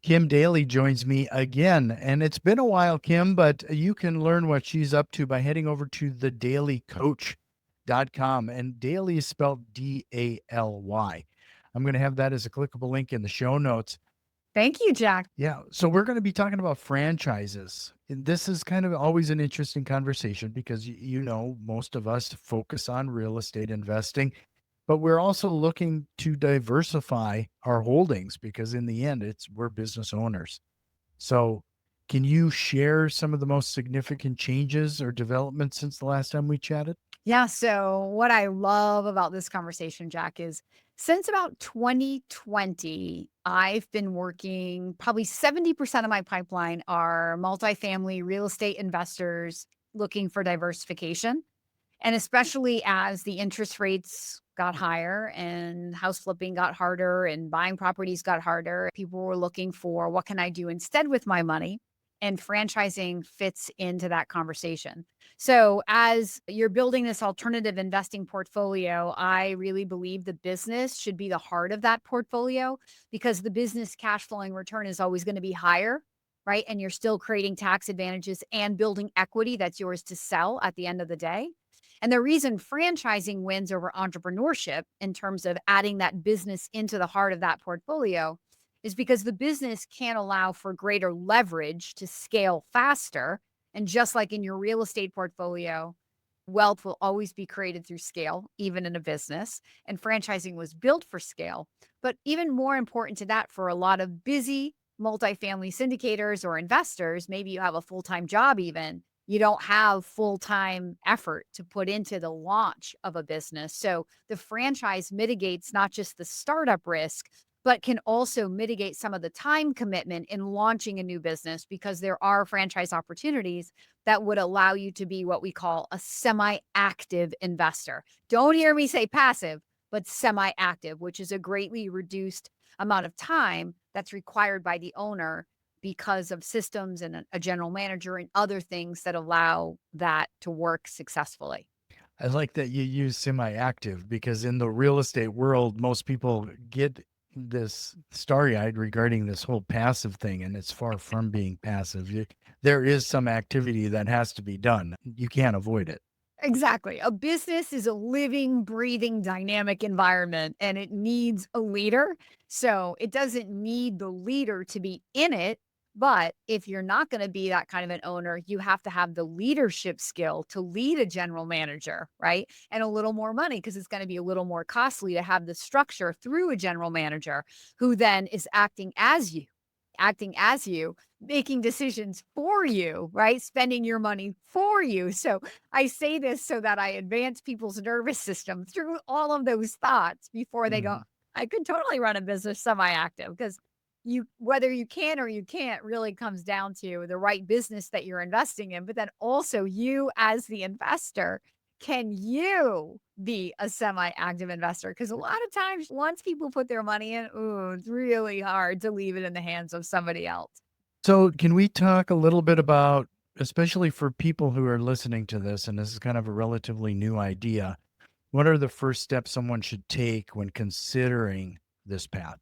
Kim Daly joins me again. And it's been a while, Kim, but you can learn what she's up to by heading over to thedalycoach.com. And Daly is spelled Daly. I'm going to have that as a clickable link in the show notes. Thank you, Jack. Yeah. So we're going to be talking about franchises. And this is kind of always an interesting conversation because, most of us focus on real estate investing, but we're also looking to diversify our holdings because in the end, we're business owners. So can you share some of the most significant changes or developments since the last time we chatted? Yeah. So, what I love about this conversation, Jack, is since about 2020, I've been working probably 70% of my pipeline are multifamily real estate investors looking for diversification. And especially as the interest rates got higher and house flipping got harder and buying properties got harder, people were looking for what can I do instead with my money? And franchising fits into that conversation. So, as you're building this alternative investing portfolio, I really believe the business should be the heart of that portfolio because the business cash flowing return is always going to be higher, right? And you're still creating tax advantages and building equity that's yours to sell at the end of the day. And the reason franchising wins over entrepreneurship in terms of adding that business into the heart of that portfolio is because the business can allow for greater leverage to scale faster. And just like in your real estate portfolio, wealth will always be created through scale, even in a business. And franchising was built for scale. But even more important to that, for a lot of busy multifamily syndicators or investors, maybe you have a full time job, even you don't have full-time effort to put into the launch of a business. So the franchise mitigates not just the startup risk, but can also mitigate some of the time commitment in launching a new business because there are franchise opportunities that would allow you to be what we call a semi-active investor. Don't hear me say passive, but semi-active, which is a greatly reduced amount of time that's required by the owner because of systems and a general manager and other things that allow that to work successfully. I like that you use semi-active because in the real estate world, most people get this starry-eyed regarding this whole passive thing, and it's far from being passive. There is some activity that has to be done. You can't avoid it. Exactly. A business is a living, breathing, dynamic environment and it needs a leader. So it doesn't need the leader to be in it. But if you're not going to be that kind of an owner, you have to have the leadership skill to lead a general manager, right? And a little more money because it's going to be a little more costly to have the structure through a general manager who then is acting as you, making decisions for you, right? Spending your money for you. So I say this so that I advance people's nervous system through all of those thoughts before they go, Mhm. I could totally run a business semi-active because whether you can or you can't really comes down to the right business that you're investing in, but then also you as the investor, can you be a semi-active investor? Because a lot of times once people put their money in, ooh, it's really hard to leave it in the hands of somebody else. So, can we talk a little bit about, especially for people who are listening to this, and this is kind of a relatively new idea, what are the first steps someone should take when considering this path?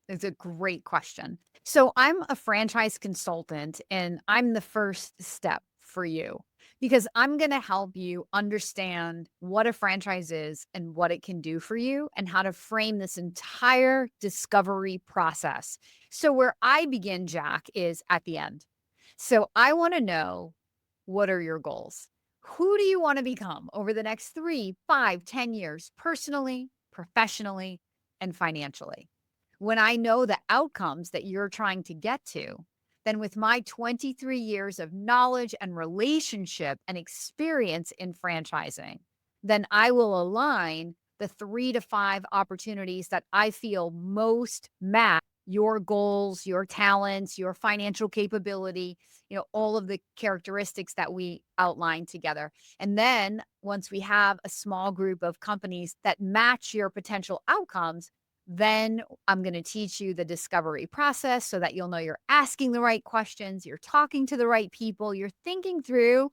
It's a great question. So I'm a franchise consultant and I'm the first step for you because I'm going to help you understand what a franchise is and what it can do for you and how to frame this entire discovery process. So where I begin, Jack, is at the end. So I want to know, what are your goals? Who do you want to become over the next 3, 5, 10 years, personally, professionally, and financially? When I know the outcomes that you're trying to get to, then with my 23 years of knowledge and relationship and experience in franchising, then I will align the 3 to 5 opportunities that I feel most match your goals, your talents, your financial capability, all of the characteristics that we outlined together. And then once we have a small group of companies that match your potential outcomes, then I'm going to teach you the discovery process so that you'll know you're asking the right questions, you're talking to the right people, you're thinking through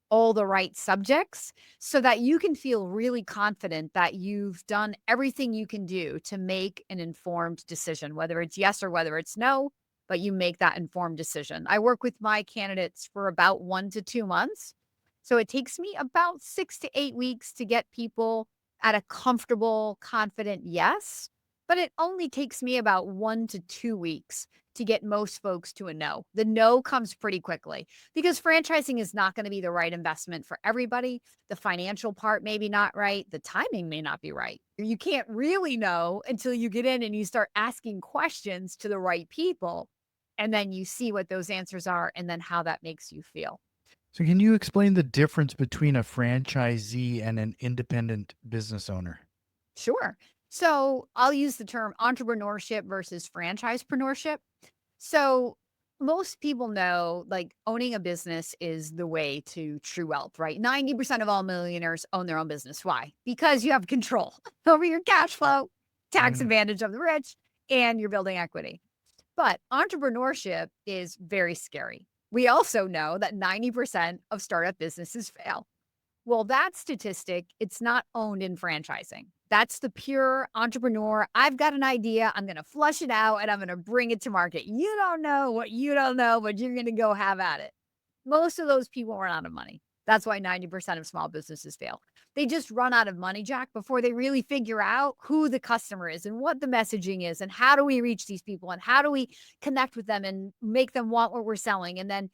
all the right subjects so that you can feel really confident that you've done everything you can do to make an informed decision, whether it's yes or whether it's no. but you make that informed decision. I work with my candidates for about 1 to 2 months. So it takes me about 6 to 8 weeks to get people at a comfortable, confident yes. But it only takes me about 1 to 2 weeks to get most folks to a no. The no comes pretty quickly because franchising is not going to be the right investment for everybody. The financial part may be not right. The timing may not be right. You can't really know until you get in and you start asking questions to the right people. And then you see what those answers are and then how that makes you feel. So, can you explain the difference between a franchisee and an independent business owner? Sure. So I'll use the term entrepreneurship versus franchisepreneurship. So most people know like owning a business is the way to true wealth, right? 90% of all millionaires own their own business. Why? Because you have control over your cash flow, tax Mhm. advantage of the rich, and you're building equity. But entrepreneurship is very scary. We also know that 90% of startup businesses fail. Well, that statistic, it's not owned in franchising. That's the pure entrepreneur. I've got an idea. I'm going to flush it out and I'm going to bring it to market. You don't know what you don't know, but you're going to go have at it. Most of those people run out of money. That's why 90% of small businesses fail. They just run out of money, Jack, before they really figure out who the customer is and what the messaging is and how do we reach these people and how do we connect with them and make them want what we're selling and then,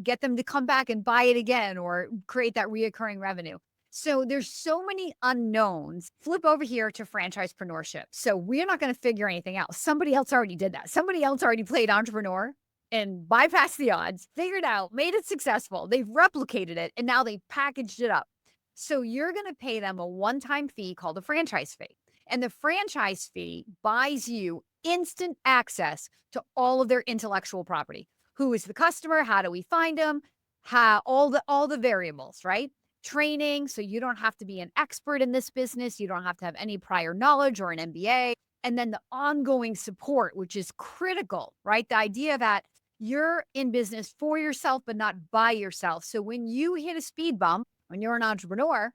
get them to come back and buy it again or create that reoccurring revenue. So there's so many unknowns. Flip over here to franchisepreneurship. So we're not going to figure anything out. Somebody else already did that. Somebody else already played entrepreneur and bypassed the odds, figured out, made it successful. They've replicated it, and now they packaged it up. So you're going to pay them a one-time fee called a franchise fee. And the franchise fee buys you instant access to all of their intellectual property. Who is the customer? How do we find them? How all the variables, right? Training, so you don't have to be an expert in this business. You don't have to have any prior knowledge or an MBA. And then the ongoing support, which is critical, right? The idea that you're in business for yourself, but not by yourself. So when you hit a speed bump, when you're an entrepreneur,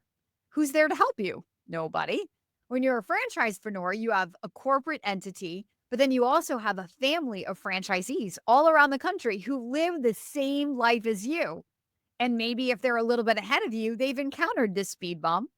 who's there to help you? Nobody. When you're a franchisepreneur, you have a corporate entity, but then you also have a family of franchisees all around the country who live the same life as you. And maybe if they're a little bit ahead of you, they've encountered this speed bump.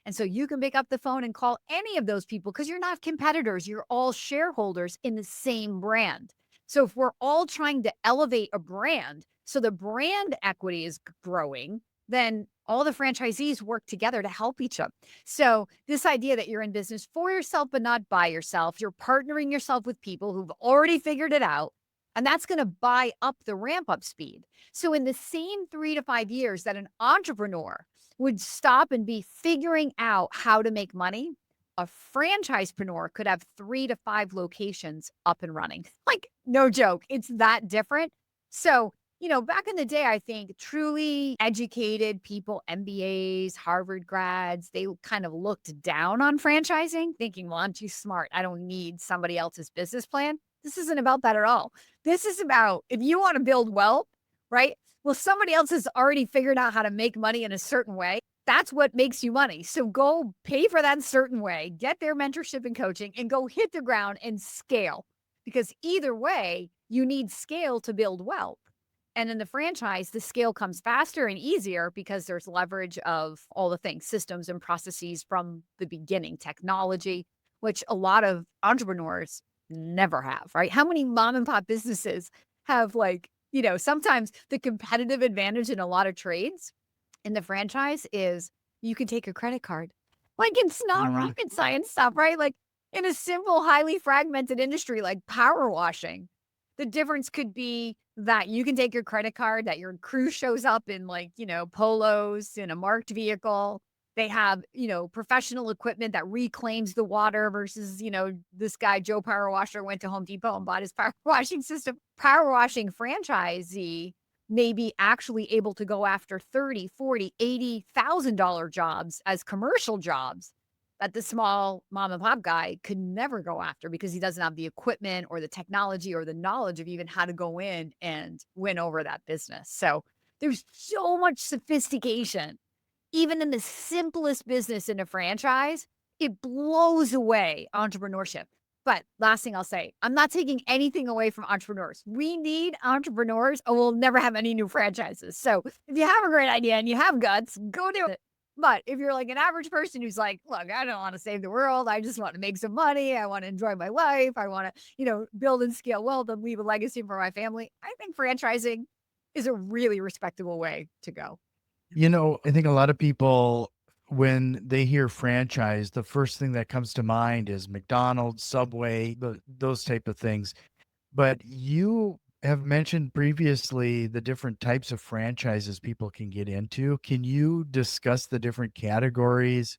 And so you can pick up the phone and call any of those people because you're not competitors. You're all shareholders in the same brand. So if we're all trying to elevate a brand, so the brand equity is growing, then all the franchisees work together to help each other. So this idea that you're in business for yourself, but not by yourself, you're partnering yourself with people who've already figured it out. And that's going to buy up the ramp up speed. So, in the same 3 to 5 years that an entrepreneur would stop and be figuring out how to make money, a franchisepreneur could have 3 to 5 locations up and running. Like, no joke, it's that different. So, back in the day, I think truly educated people, MBAs, Harvard grads, they kind of looked down on franchising, thinking, well, I'm too smart. I don't need somebody else's business plan. This isn't about that at all. This is about if you want to build wealth, right? Well, somebody else has already figured out how to make money in a certain way. That's what makes you money. So go pay for that certain way, get their mentorship and coaching, and go hit the ground and scale. Because either way, you need scale to build wealth. And in the franchise, the scale comes faster and easier because there's leverage of all the things, systems and processes from the beginning, technology, which a lot of entrepreneurs never have, right? How many mom and pop businesses have sometimes the competitive advantage in a lot of trades in the franchise is you can take a credit card. Like it's not Mhm. rocket science stuff, right? Like in a simple, highly fragmented industry like power washing, the difference could be that you can take your credit card, that your crew shows up in polos in a marked vehicle. They have, professional equipment that reclaims the water versus, this guy, Joe Power Washer, went to Home Depot and bought his power washing system. Power washing franchisee may be actually able to go after 30, 40, $80,000 jobs as commercial jobs that the small mom and pop guy could never go after because he doesn't have the equipment or the technology or the knowledge of even how to go in and win over that business. So there's so much sophistication, even in the simplest business in a franchise. It blows away entrepreneurship. But last thing I'll say, I'm not taking anything away from entrepreneurs. We need entrepreneurs or we'll never have any new franchises. So if you have a great idea and you have guts, go do it. But if you're like an average person who's like, look, I don't want to save the world. I just want to make some money. I want to enjoy my life. I want to, build and scale wealth and leave a legacy for my family. I think franchising is a really respectable way to go. I think a lot of people, when they hear franchise, the first thing that comes to mind is McDonald's, Subway, those type of things. But you have mentioned previously the different types of franchises people can get into. Can you discuss the different categories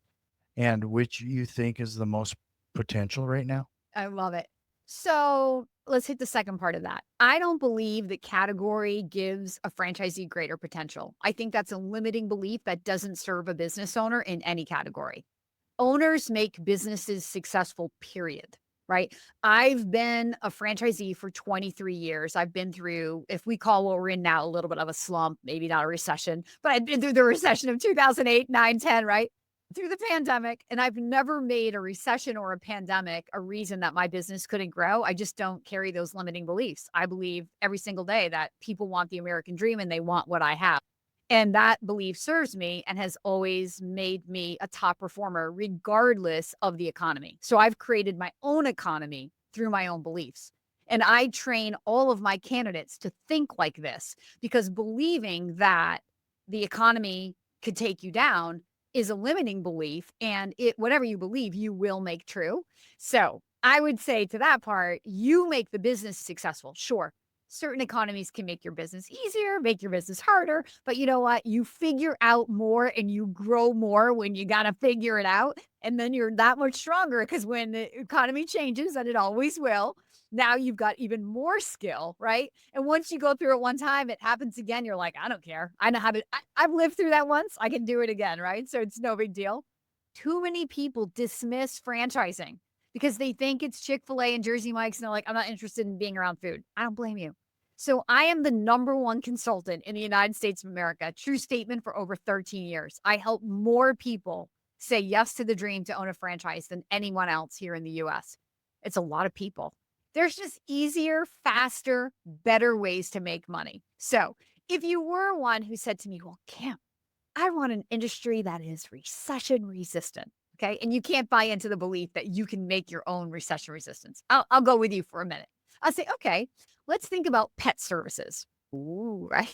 and which you think is the most potential right now? I love it. So let's hit the second part of that. I don't believe that category gives a franchisee greater potential. I think that's a limiting belief that doesn't serve a business owner in any category. Owners make businesses successful, period. Right. I've been a franchisee for 23 years. I've been through, if we call what we're in now, a little bit of a slump, maybe not a recession, but I've been through the recession of 2008, 9, 10, right? Through the pandemic. And I've never made a recession or a pandemic a reason that my business couldn't grow. I just don't carry those limiting beliefs. I believe every single day that people want the American dream and they want what I have. And that belief serves me and has always made me a top performer, regardless of the economy. So I've created my own economy through my own beliefs. And I train all of my candidates to think like this because believing that the economy could take you down is a limiting belief. And whatever you believe, you will make true. So I would say to that part, you make the business successful. Sure, certain economies can make your business easier, make your business harder. But you know what? You figure out more and you grow more when you got to figure it out. And then you're that much stronger because when the economy changes, and it always will, now you've got even more skill, right? And once you go through it one time, it happens again. You're like, I don't care. I know how to, I've lived through that once. I can do it again, right? So it's no big deal. Too many people dismiss franchising because they think it's Chick-fil-A and Jersey Mike's and they're like, I'm not interested in being around food. I don't blame you. So I am the number one consultant in the United States of America. True statement for over 13 years. I help more people say yes to the dream to own a franchise than anyone else here in the US. It's a lot of people. There's just easier, faster, better ways to make money. So if you were one who said to me, well, Kim, I want an industry that is recession resistant. Okay. And you can't buy into the belief that you can make your own recession resistance. I'll go with you for a minute. I'll say, okay, let's think about pet services. Ooh, right?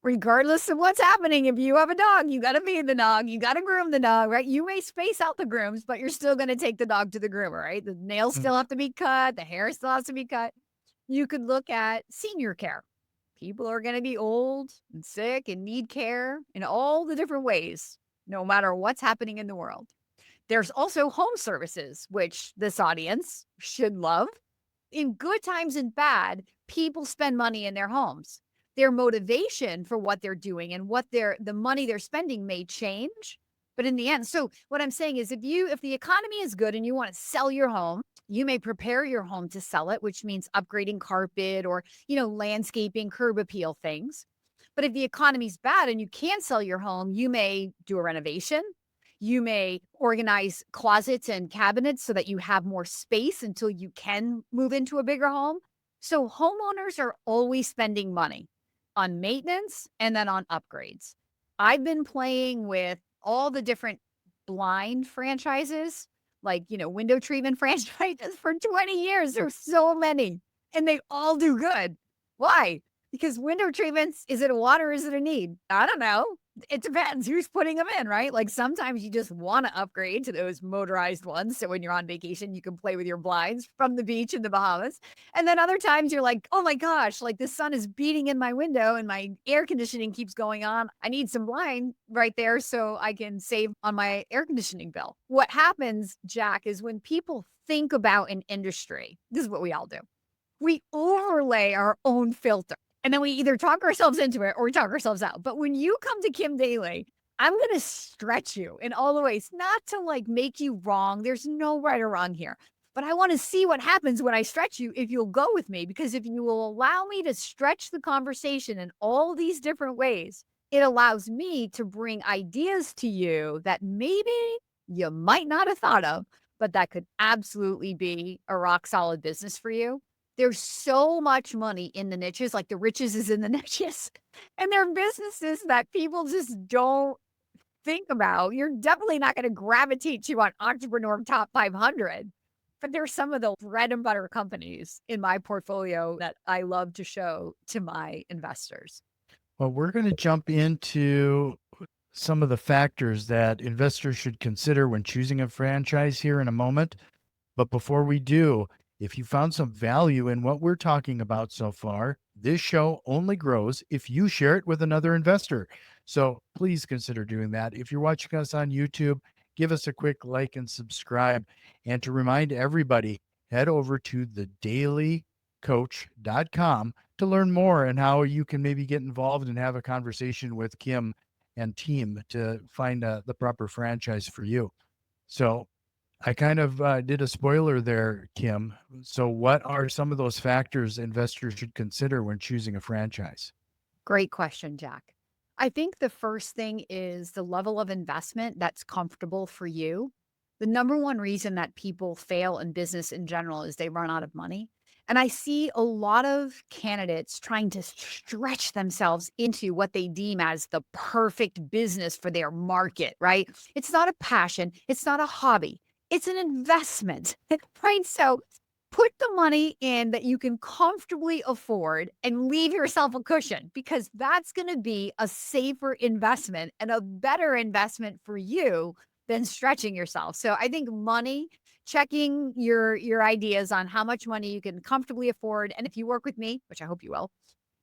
Regardless of what's happening, if you have a dog, you got to feed the dog, you got to groom the dog, right? You may space out the grooms, but you're still going to take the dog to the groomer, right? The nails Mm. still have to be cut, the hair still has to be cut. You could look at senior care. People are going to be old and sick and need care in all the different ways, no matter what's happening in the world. There's also home services, which this audience should love. In good times and bad, people spend money in their homes. Their motivation for what they're doing and the money they're spending may change, but in the end, so what I'm saying is if the economy is good and you want to sell your home, you may prepare your home to sell it, which means upgrading carpet or, landscaping, curb appeal things. But if the economy's bad and you can't sell your home, you may do a renovation. You may organize closets and cabinets so that you have more space until you can move into a bigger home. So homeowners are always spending money on maintenance and then on upgrades. I've been playing with all the different blind franchises, like, window treatment franchises for 20 years. There's so many and they all do good. Why? Because window treatments, is it a want or is it a need? I don't know. It depends who's putting them in, right? Like sometimes you just want to upgrade to those motorized ones. So when you're on vacation, you can play with your blinds from the beach in the Bahamas. And then other times you're like, oh my gosh, like the sun is beating in my window and my air conditioning keeps going on. I need some blind right there so I can save on my air conditioning bill. What happens, Jack, is when people think about an industry, this is what we all do. We overlay our own filter. And then we either talk ourselves into it or we talk ourselves out. But when you come to Kim Daly, I'm going to stretch you in all the ways, not to like make you wrong. There's no right or wrong here. But I want to see what happens when I stretch you if you'll go with me. Because if you will allow me to stretch the conversation in all these different ways, it allows me to bring ideas to you that maybe you might not have thought of. but that could absolutely be a rock solid business for you. There's so much money in the niches, like the riches is in the niches, and they're businesses that people just don't think about. You're definitely not gonna gravitate to on Entrepreneur Top 500, but there's some of the bread and butter companies in my portfolio that I love to show to my investors. Well, we're going to jump into some of the factors that investors should consider when choosing a franchise here in a moment. But before we do, if you found some value in what we're talking about so far, this show only grows if you share it with another investor. So please consider doing that. If you're watching us on YouTube, give us a quick like and subscribe. And to remind everybody, head over to the dailycoach.com to learn more and how you can maybe get involved and have a conversation with Kim and team to find the proper franchise for you. So I kind of did a spoiler there, Kim. So, what are some of those factors investors should consider when choosing a franchise? Great question, Jack. I think the first thing is the level of investment that's comfortable for you. The number one reason that people fail in business in general is they run out of money. And I see a lot of candidates trying to stretch themselves into what they deem as the perfect business for their market, right? It's not a passion, it's not a hobby, it's an investment, right? So put the money in that you can comfortably afford and leave yourself a cushion, because that's going to be a safer investment and a better investment for you than stretching yourself. So I think money, checking your ideas on how much money you can comfortably afford, and if you work with me, which I hope you will,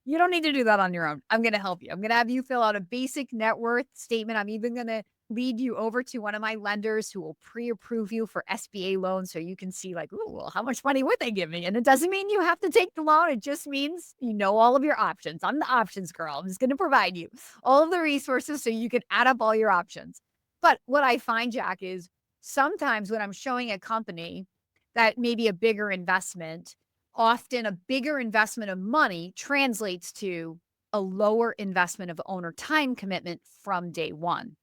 you don't need to do that on your own. I'm going to help you. I'm going to have you fill out a basic net worth statement. I'm even going to lead you over to one of my lenders who will pre-approve you for SBA loans so you can see like, ooh, well, how much money would they give me? And it doesn't mean you have to take the loan. It just means you know all of your options. I'm the options girl. I'm just going to provide you all of the resources so you can add up all your options. But what I find, Jack, is sometimes when I'm showing a company that maybe a bigger investment, often a bigger investment of money translates to a lower investment of owner time commitment from day one.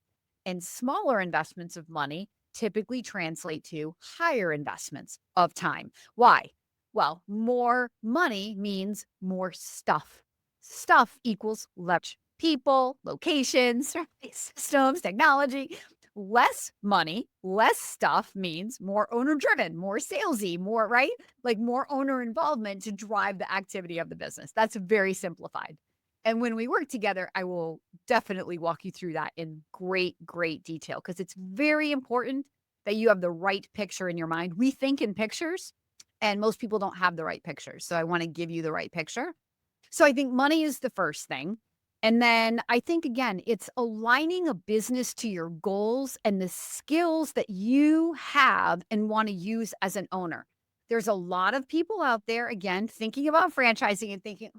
And smaller investments of money typically translate to higher investments of time. Why? Well, more money means more stuff. Stuff equals leverage. People, locations, systems, technology. Less money, less stuff means more owner driven, more salesy, more, right? Like more owner involvement to drive the activity of the business. That's very simplified. And when we work together, I will definitely walk you through that in great, great detail, because it's very important that you have the right picture in your mind. We think in pictures, and most people don't have the right pictures. So I want to give you the right picture. So I think money is the first thing. And then I think, again, it's aligning a business to your goals and the skills that you have and want to use as an owner. There's a lot of people out there, again, thinking about franchising and thinking,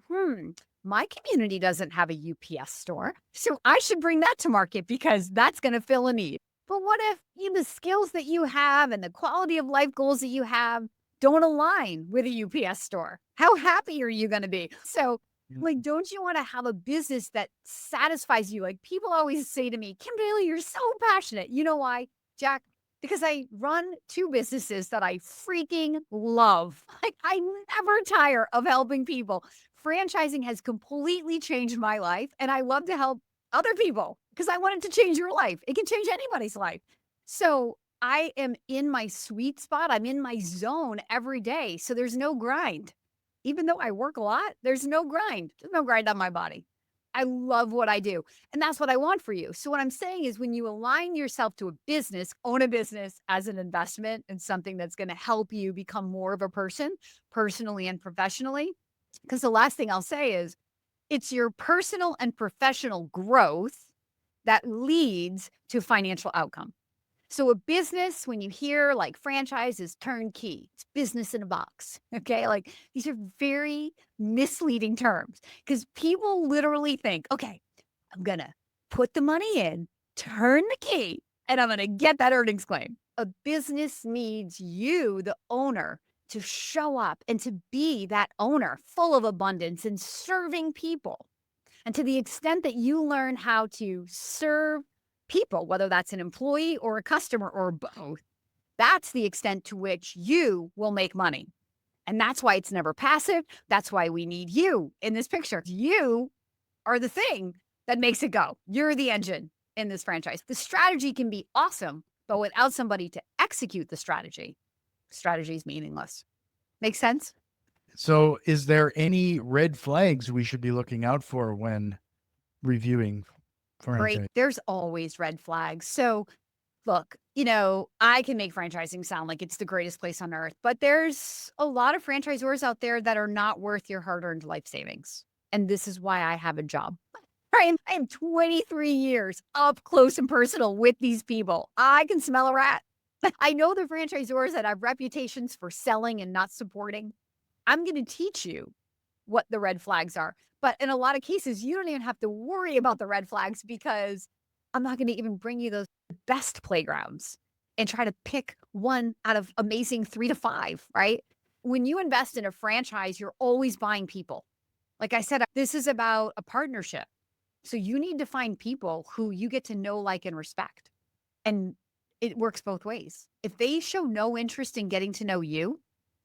my community doesn't have a UPS store, so I should bring that to market because that's going to fill a need. But what if the skills that you have and the quality of life goals that you have don't align with a UPS store? How happy are you going to be? So, like, don't you want to have a business that satisfies you? Like, people always say to me, Kim Daly, you're so passionate. You know why, Jack? Because I run two businesses that I freaking love. Like, I never tire of helping people. Franchising has completely changed my life, and I love to help other people because I want it to change your life. It can change anybody's life. So I am in my sweet spot. I'm in my zone every day. So there's no grind. Even though I work a lot, there's no grind. There's no grind on my body. I love what I do. And that's what I want for you. So what I'm saying is when you align yourself to a business, own a business as an investment and something that's going to help you become more of a person, personally and professionally. Because the last thing I'll say is it's your personal and professional growth that leads to financial outcome. So a business, when you hear like franchise is turnkey, it's business in a box. Okay. Like these are very misleading terms because people literally think, okay, I'm going to put the money in, turn the key, and I'm going to get that earnings claim. A business needs you, the owner, to show up and to be that owner full of abundance and serving people. And to the extent that you learn how to serve people, whether that's an employee or a customer or both, That's the extent to which you will make money. And that's why it's never passive. That's why we need you in this picture. You are the thing that makes it go. You're the engine in this franchise. The strategy can be awesome, but without somebody to execute the strategy is meaningless. Make sense? So, is there any red flags we should be looking out for when reviewing Great. franchise? There's always red flags. So, look, I can make franchising sound like it's the greatest place on earth, but there's a lot of franchisors out there that are not worth your hard earned life savings. And this is why I have a job. Right? I am 23 years up close and personal with these people. I can smell a rat. I know the franchisors that have reputations for selling and not supporting. I'm going to teach you what the red flags are. But in a lot of cases, you don't even have to worry about the red flags because I'm not going to even bring you those best playgrounds and try to pick one out of amazing 3 to 5, right? When you invest in a franchise, you're always buying people. Like I said, this is about a partnership. So you need to find people who you get to know, like, and respect. And it works both ways. If they show no interest in getting to know you,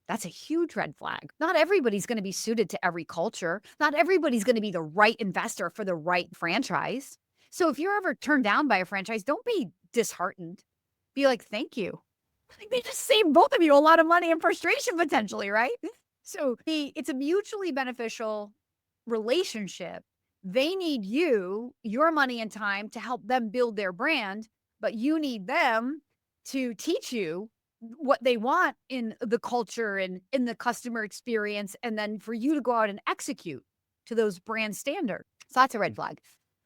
that's a huge red flag. Not everybody's going to be suited to every culture. Not everybody's going to be the right investor for the right franchise. So if you're ever turned down by a franchise, don't be disheartened. Be like, thank you. Like, they just saved both of you a lot of money and frustration potentially, right? So it's a mutually beneficial relationship. They need you, your money and time to help them build their brand, but you need them to teach you what they want in the culture and in the customer experience, and then for you to go out and execute to those brand standards. So that's a red flag.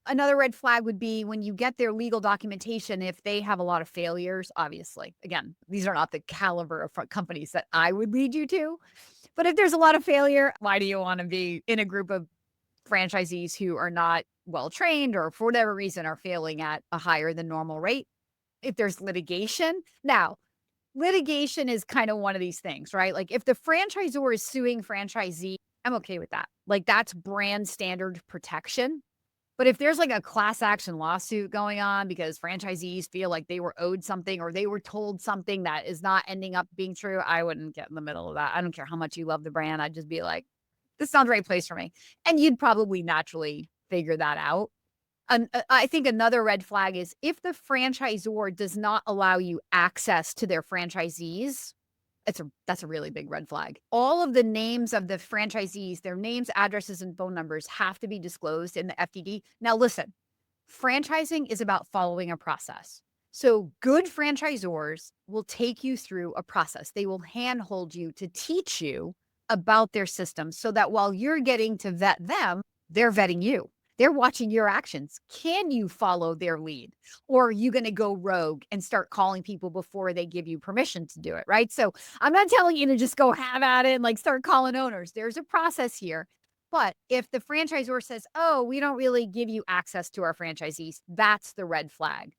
Another red flag would be when you get their legal documentation, if they have a lot of failures, obviously. Again, these are not the caliber of companies that I would lead you to. But if there's a lot of failure, why do you want to be in a group of franchisees who are not well trained or for whatever reason are failing at a higher than normal rate? If there's litigation, now litigation is kind of one of these things, right? Like if the franchisor is suing franchisee, I'm okay with that. Like that's brand standard protection. But if there's like a class action lawsuit going on because franchisees feel like they were owed something or they were told something that is not ending up being true, I wouldn't get in the middle of that. I don't care how much you love the brand. I'd just be like, this sounds the right place for me. And you'd probably naturally figure that out. I think another red flag is if the franchisor does not allow you access to their franchisees, that's a really big red flag. All of the names of the franchisees, their names, addresses, and phone numbers have to be disclosed in the FDD. Now, listen, franchising is about following a process. So good franchisors will take you through a process. They will handhold you to teach you about their systems so that while you're getting to vet them, they're vetting you. They're watching your actions. Can you follow their lead? Or are you going to go rogue and start calling people before they give you permission to do it? Right. So I'm not telling you to just go have at it and like start calling owners. There's a process here. But if the franchisor says, oh, we don't really give you access to our franchisees, that's the red flag.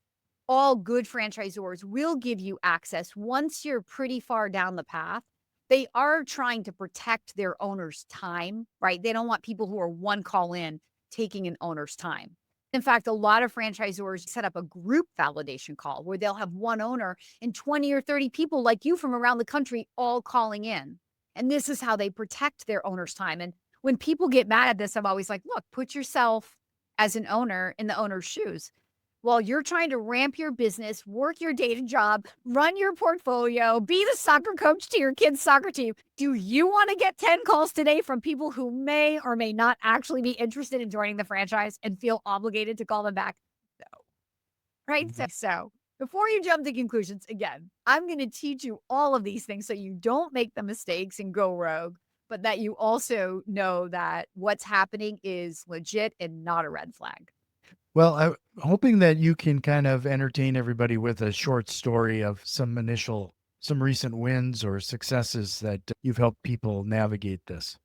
All good franchisors will give you access once you're pretty far down the path. They are trying to protect their owner's time, right? They don't want people who are one call in taking an owner's time. In fact, a lot of franchisors set up a group validation call where they'll have one owner and 20 or 30 people like you from around the country all calling in. And this is how they protect their owner's time. And when people get mad at this, I'm always like, look, put yourself as an owner in the owner's shoes. While you're trying to ramp your business, work your day job, run your portfolio, be the soccer coach to your kids' soccer team, do you want to get 10 calls today from people who may or may not actually be interested in joining the franchise and feel obligated to call them back? No. Right? Mhm. So before you jump to conclusions, again, I'm going to teach you all of these things so you don't make the mistakes and go rogue, but that you also know that what's happening is legit and not a red flag. Well, I'm hoping that you can kind of entertain everybody with a short story of some recent wins or successes that you've helped people navigate this.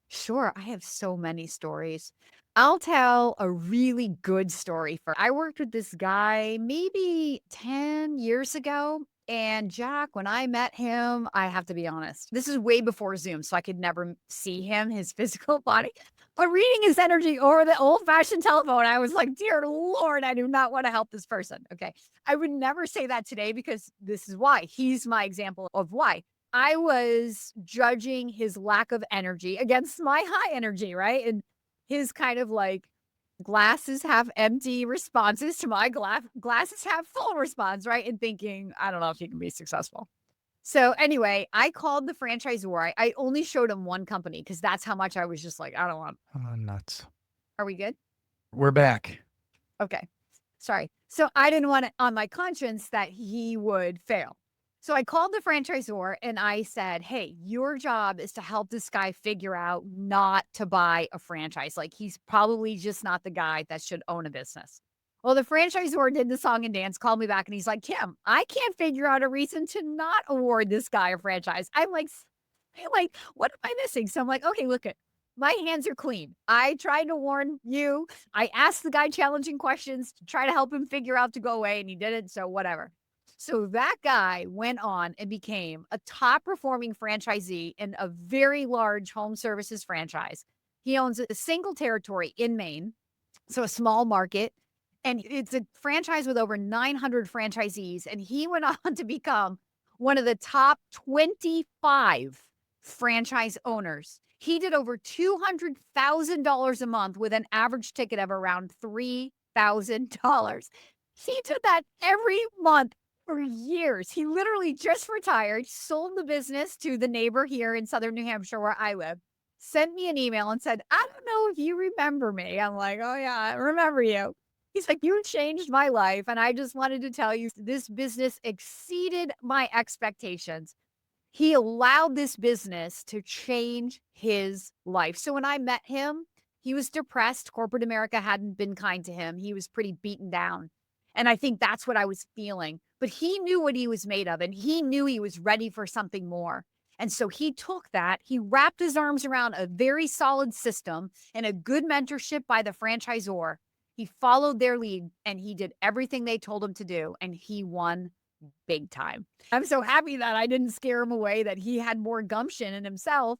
Sure, I have so many stories. I'll tell a really good story. For I worked with this guy maybe 10 years ago. And Jack, when I met him, I have to be honest, this is way before Zoom, so I could never see him, his physical body. But reading his energy over the old fashioned telephone, I was like, dear Lord, I do not want to help this person. Okay. I would never say that today because this is why. He's my example of why. I was judging his lack of energy against my high energy, right? And his kind of like glasses half empty responses to my glasses half full response, right? And thinking, I don't know if you can be successful. So anyway, I called the franchisor. I only showed him one company because that's how much I was just like, I don't want. Oh, nuts. Are we good? We're back. Okay. Sorry. So I didn't want it on my conscience that he would fail. So I called the franchisor and I said, hey, your job is to help this guy figure out not to buy a franchise. Like he's probably just not the guy that should own a business. Well, the franchisor did the song and dance, called me back, and he's like, Kim, I can't figure out a reason to not award this guy a franchise. I'm like, what am I missing? So I'm like, okay, look at my hands are clean. I tried to warn you. I asked the guy challenging questions to try to help him figure out to go away, and he didn't. So whatever. So that guy went on and became a top performing franchisee in a very large home services franchise. He owns a single territory in Maine, so a small market. And it's a franchise with over 900 franchisees. And he went on to become one of the top 25 franchise owners. He did over $200,000 a month with an average ticket of around $3,000. He did that every month for years. He literally just retired, sold the business to the neighbor here in Southern New Hampshire where I live, sent me an email and said, I don't know if you remember me. I'm like, oh yeah, I remember you. He's like, you changed my life. And I just wanted to tell you, this business exceeded my expectations. He allowed this business to change his life. So when I met him, he was depressed. Corporate America hadn't been kind to him. He was pretty beaten down. And I think that's what I was feeling. But he knew what he was made of, and he knew he was ready for something more. And so he took that, he wrapped his arms around a very solid system and a good mentorship by the franchisor. He followed their lead and he did everything they told him to do, and he won big time. I'm so happy that I didn't scare him away, that he had more gumption in himself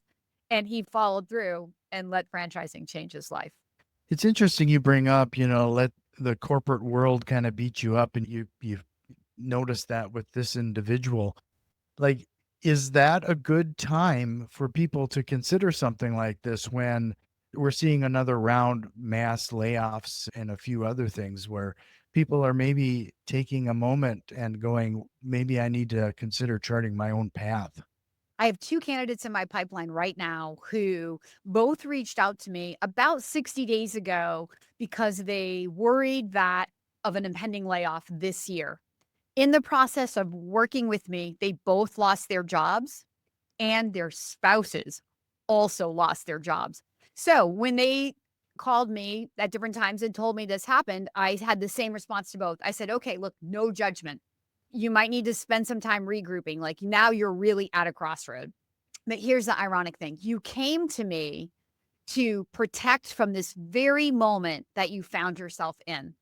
and he followed through and let franchising change his life. It's interesting you bring up, let the corporate world kind of beat you up, and you notice that with this individual. Like, is that a good time for people to consider something like this when we're seeing another round mass layoffs and a few other things where people are maybe taking a moment and going, maybe I need to consider charting my own path? I have two candidates in my pipeline right now who both reached out to me about 60 days ago because they worried that of an impending layoff this year. In the process of working with me, they both lost their jobs and their spouses also lost their jobs. So when they called me at different times and told me this happened, I had the same response to both. I said, okay, look, no judgment. You might need to spend some time regrouping. Like now you're really at a crossroad. But here's the ironic thing. You came to me to protect from this very moment that you found yourself in.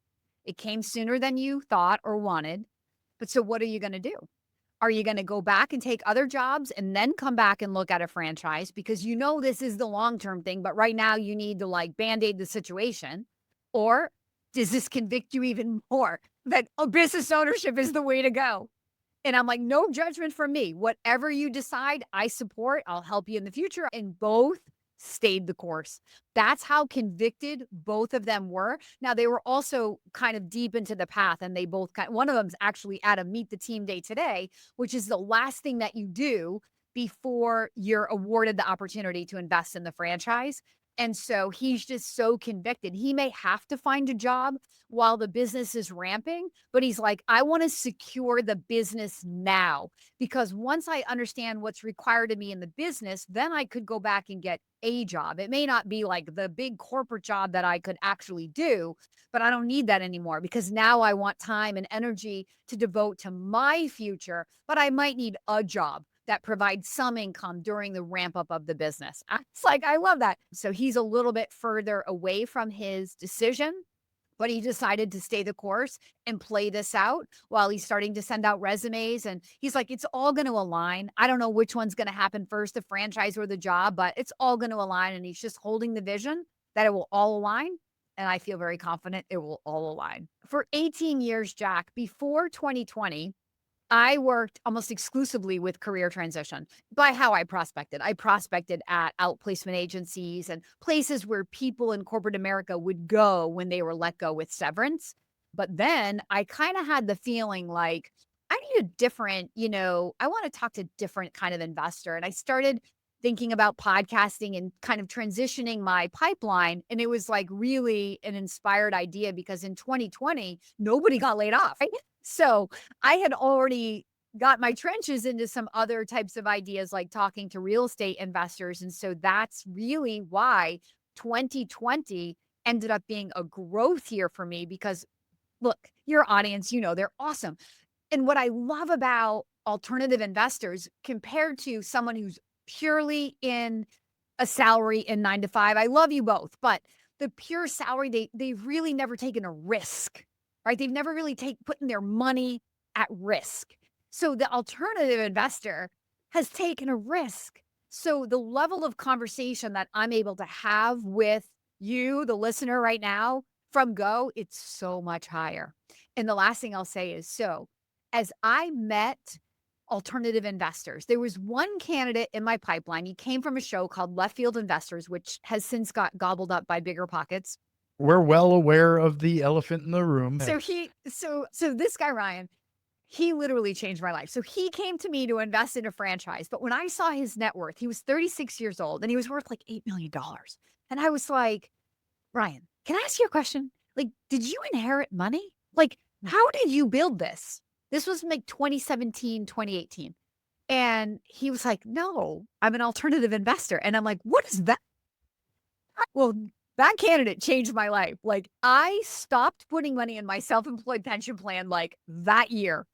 It came sooner than you thought or wanted. But so what are you going to do? Are you going to go back and take other jobs and then come back and look at a franchise because you know this is the long-term thing, but right now you need to like band-aid the situation? Or does this convict you even more that business ownership is the way to go? And I'm like, no judgment from me. Whatever you decide, I support. I'll help you in the future. And both stayed the course. That's how convicted both of them were. Now, they were also kind of deep into the path, and they both one of them's actually at a meet the team day today, which is the last thing that you do before you're awarded the opportunity to invest in the franchise. And so he's just so convicted. He may have to find a job while the business is ramping, but he's like, I want to secure the business now, because once I understand what's required of me in the business, then I could go back and get a job. It may not be like the big corporate job that I could actually do, but I don't need that anymore because now I want time and energy to devote to my future, but I might need a job that provides some income during the ramp up of the business. It's like, I love that. So he's a little bit further away from his decision, But he decided to stay the course and play this out while he's starting to send out resumes. And he's like, it's all going to align. I don't know which one's going to happen first, the franchise or the job, but it's all going to align. And he's just holding the vision that it will all align. And I feel very confident it will all align. For 18 years, Jack, before 2020, I worked almost exclusively with career transition by how I prospected. I prospected at outplacement agencies and places where people in corporate America would go when they were let go with severance. But then I kind of had the feeling like I need a different, I want to talk to different kind of investor. And I started thinking about podcasting and kind of transitioning my pipeline. And it was like really an inspired idea because in 2020, nobody got laid off. Right? So I had already got my trenches into some other types of ideas like talking to real estate investors. And so that's really why 2020 ended up being a growth year for me because look, your audience, they're awesome. And what I love about alternative investors compared to someone who's purely in a salary in 9 to 5, I love you both, but the pure salary, they've really never taken a risk, right? They've never really putting their money at risk. So the alternative investor has taken a risk. So the level of conversation that I'm able to have with you, the listener right now from Go, it's so much higher. And the last thing I'll say is, so as I met alternative investors, there was one candidate in my pipeline. He came from a show called Left Field Investors, which has since got gobbled up by Bigger Pockets. We're well aware of the elephant in the room. So this guy, Ryan, he literally changed my life. So he came to me to invest in a franchise. But when I saw his net worth, he was 36 years old and he was worth like $8 million. And I was like, Ryan, can I ask you a question? Like, did you inherit money? Like, how did you build this? This was like 2017, 2018. And he was like, no, I'm an alternative investor. And I'm like, what is that? Well, that candidate changed my life. Like, I stopped putting money in my self-employed pension plan like that year.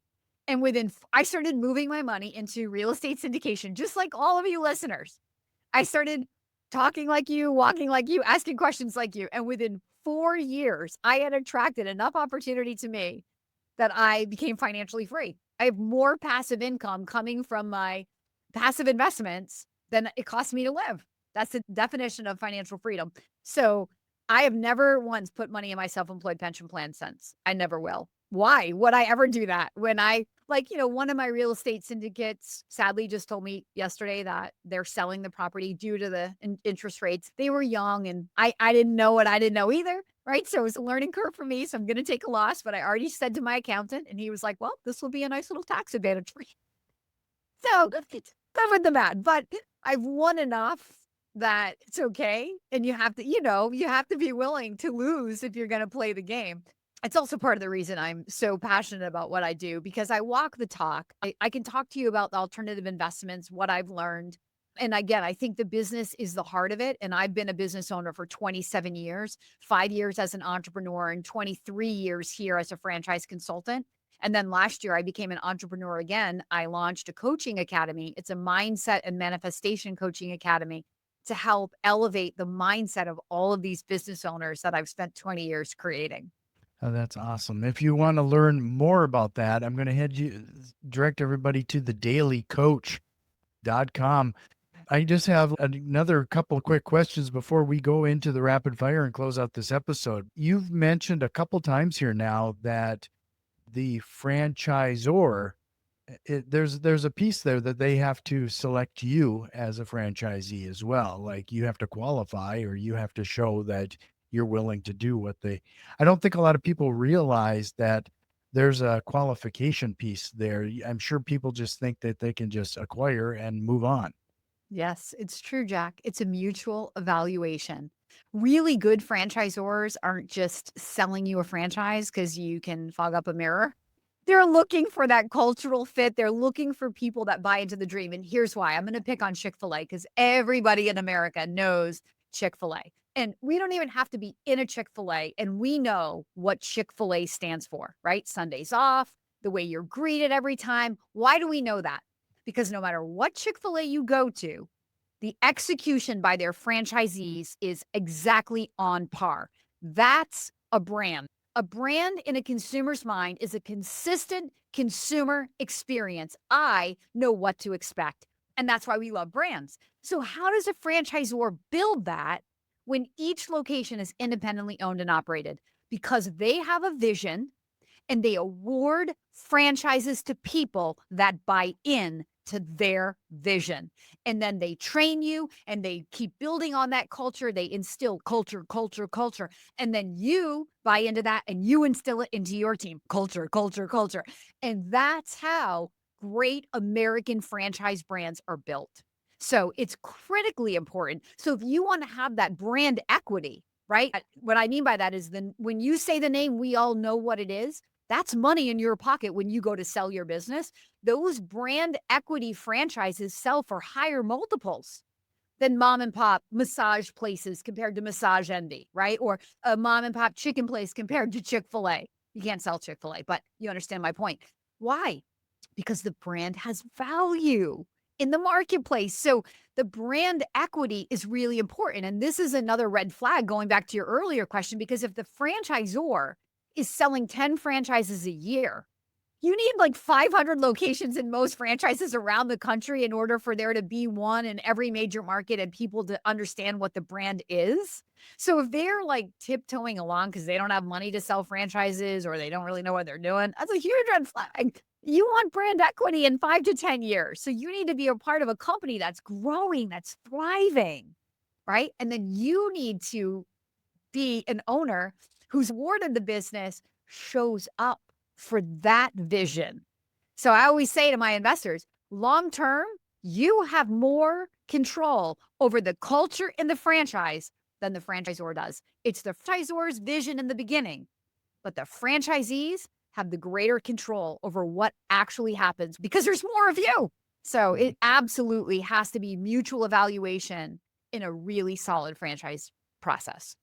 And I started moving my money into real estate syndication, just like all of you listeners. I started talking like you, walking like you, asking questions like you. And within 4 years, I had attracted enough opportunity to me that I became financially free. I have more passive income coming from my passive investments than it costs me to live. That's the definition of financial freedom. So I have never once put money in my self-employed pension plan since. I never will. Why would I ever do that when one of my real estate syndicates sadly just told me yesterday that they're selling the property due to the interest rates. They were young and I didn't know what I didn't know either. Right. So it was a learning curve for me. So I'm going to take a loss, but I already said to my accountant and he was like, well, this will be a nice little tax advantage for you. So covered the bad, but I've won enough that it's okay. And you have to be willing to lose if you're going to play the game. It's also part of the reason I'm so passionate about what I do because I walk the talk. I can talk to you about the alternative investments, what I've learned. And again, I think the business is the heart of it. And I've been a business owner for 27 years, 5 years as an entrepreneur, and 23 years here as a franchise consultant. And then last year, I became an entrepreneur again. I launched a coaching academy. It's a mindset and manifestation coaching academy to help elevate the mindset of all of these business owners that I've spent 20 years creating. Oh, that's awesome. If you want to learn more about that, I'm going to direct everybody to the dailycoach.com. I just have another couple of quick questions before we go into the rapid fire and close out this episode. You've mentioned a couple times here now that the franchisor, there's a piece there that they have to select you as a franchisee as well. Like you have to qualify or you have to show that you're willing to do I don't think a lot of people realize that there's a qualification piece there. I'm sure people just think that they can just acquire and move on. Yes, it's true, Jack. It's a mutual evaluation. Really good franchisors aren't just selling you a franchise because you can fog up a mirror. They're looking for that cultural fit. They're looking for people that buy into the dream. And here's why I'm going to pick on Chick-fil-A because everybody in America knows Chick-fil-A. And we don't even have to be in a Chick-fil-A. And we know what Chick-fil-A stands for, right? Sundays off, the way you're greeted every time. Why do we know that? Because no matter what Chick-fil-A you go to, the execution by their franchisees is exactly on par. That's a brand. A brand in a consumer's mind is a consistent consumer experience. I know what to expect. And that's why we love brands. So, how does a franchisor build that when each location is independently owned and operated? Because they have a vision and they award franchises to people that buy in to their vision. And then they train you and they keep building on that culture. They instill culture, culture, culture. And then you buy into that and you instill it into your team culture, culture, culture. And that's how great American franchise brands are built. So it's critically important. So if you want to have that brand equity, right? What I mean by that is then when you say the name, we all know what it is. That's money in your pocket when you go to sell your business. Those brand equity franchises sell for higher multiples than mom and pop massage places compared to Massage Envy, right? Or a mom and pop chicken place compared to Chick-fil-A. You can't sell Chick-fil-A, but you understand my point. Why? Because the brand has value in the marketplace. So the brand equity is really important. And this is another red flag going back to your earlier question, because if the franchisor is selling 10 franchises a year, you need like 500 locations in most franchises around the country in order for there to be one in every major market and people to understand what the brand is. So if they're like tiptoeing along because they don't have money to sell franchises or they don't really know what they're doing, that's a huge red flag. You want brand equity in 5 to 10 years. So you need to be a part of a company that's growing, that's thriving, right? And then you need to be an owner who's awarded the business, shows up for that vision. So I always say to my investors, long term, you have more control over the culture in the franchise than the franchisor does. It's the franchisor's vision in the beginning, but the franchisees have the greater control over what actually happens because there's more of you. So it absolutely has to be mutual evaluation in a really solid franchise process.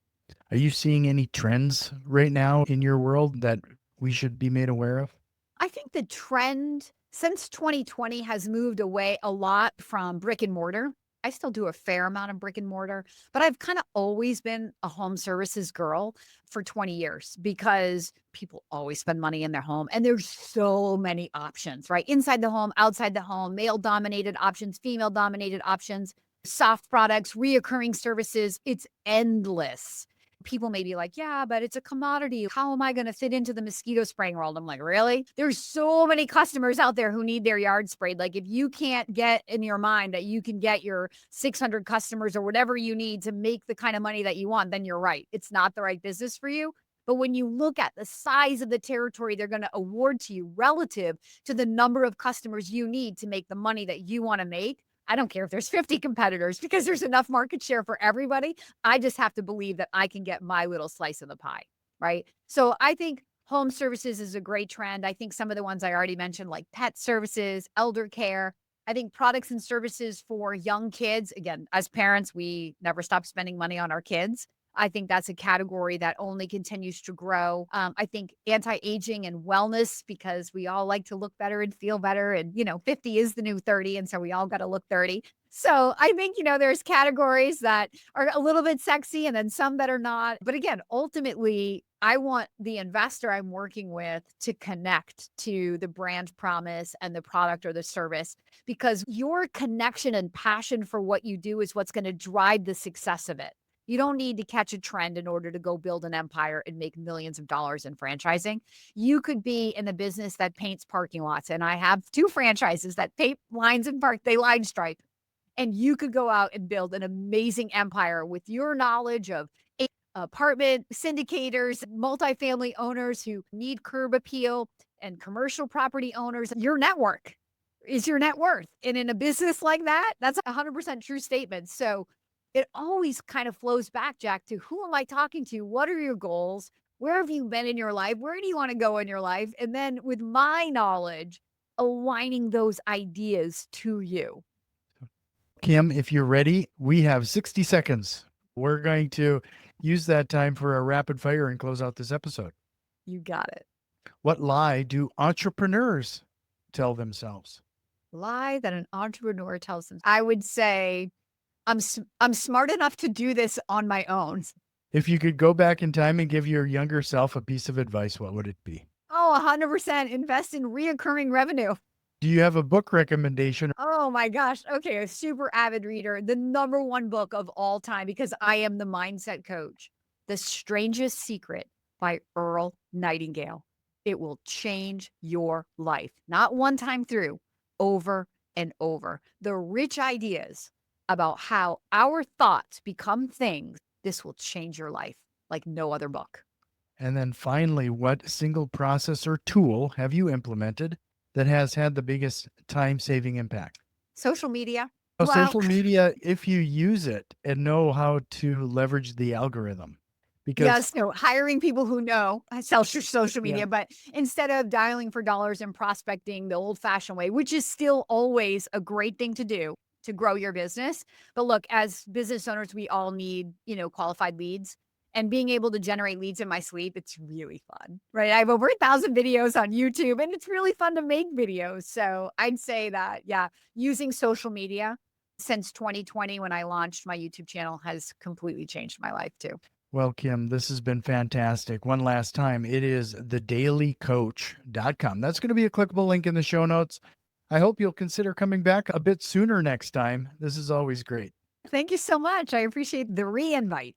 Are you seeing any trends right now in your world that we should be made aware of? I think the trend since 2020 has moved away a lot from brick and mortar. I still do a fair amount of brick and mortar, but I've kind of always been a home services girl for 20 years because people always spend money in their home and there's so many options, right? Inside the home, outside the home, male dominated options, female dominated options, soft products, reoccurring services. It's endless. People may be like, yeah, but it's a commodity. How am I going to fit into the mosquito spraying world? I'm like, really? There's so many customers out there who need their yard sprayed. Like, if you can't get in your mind that you can get your 600 customers or whatever you need to make the kind of money that you want, then you're right. It's not the right business for you. But when you look at the size of the territory they're going to award to you relative to the number of customers you need to make the money that you want to make, I don't care if there's 50 competitors because there's enough market share for everybody. I just have to believe that I can get my little slice of the pie, right? So I think home services is a great trend. I think some of the ones I already mentioned, like pet services, elder care. I think products and services for young kids. Again, as parents, we never stop spending money on our kids. I think that's a category that only continues to grow. I think anti-aging and wellness, because we all like to look better and feel better. And, 50 is the new 30. And so we all got to look 30. So I think, there's categories that are a little bit sexy and then some that are not. But again, ultimately, I want the investor I'm working with to connect to the brand promise and the product or the service, because your connection and passion for what you do is what's going to drive the success of it. You don't need to catch a trend in order to go build an empire and make millions of dollars in franchising. You could be in a business that paints parking lots. And I have 2 franchises that paint lines and they line stripe. And you could go out and build an amazing empire with your knowledge of apartment syndicators, multifamily owners who need curb appeal, and commercial property owners. Your network is your net worth. And in a business like that, that's a 100% true statement. So it always kind of flows back, Jack, to who am I talking to? What are your goals? Where have you been in your life? Where do you want to go in your life? And then with my knowledge, aligning those ideas to you. Kim, if you're ready, we have 60 seconds. We're going to use that time for a rapid fire and close out this episode. You got it. What lie do entrepreneurs tell themselves? Lie that an entrepreneur tells them. I would say I'm smart enough to do this on my own. If you could go back in time and give your younger self a piece of advice, what would it be? Oh, 100% invest in reoccurring revenue. Do you have a book recommendation? Oh my gosh. Okay. A super avid reader. The number one book of all time, because I am the mindset coach. The Strangest Secret by Earl Nightingale. It will change your life, not one time through, over and over. The rich ideas about how our thoughts become things. This will change your life like no other book. And then finally, what single process or tool have you implemented that has had the biggest time saving impact? Social media. So Well, social media, if you use it and know how to leverage the algorithm, because yes, no, hiring people who know social yeah, media, but instead of dialing for dollars and prospecting the old-fashioned way, which is still always a great thing to do to grow your business. But look, as business owners, we all need, qualified leads. And being able to generate leads in my sleep, it's really fun, right? I have over 1,000 videos on YouTube, and it's really fun to make videos. So I'd say that, yeah, using social media since 2020 when I launched my YouTube channel has completely changed my life too. well, Kim, this has been fantastic. One last time, it is thedailycoach.com. That's going to be a clickable link in the show notes. I hope you'll consider coming back a bit sooner next time. This is always great. Thank you so much. I appreciate the re-invite.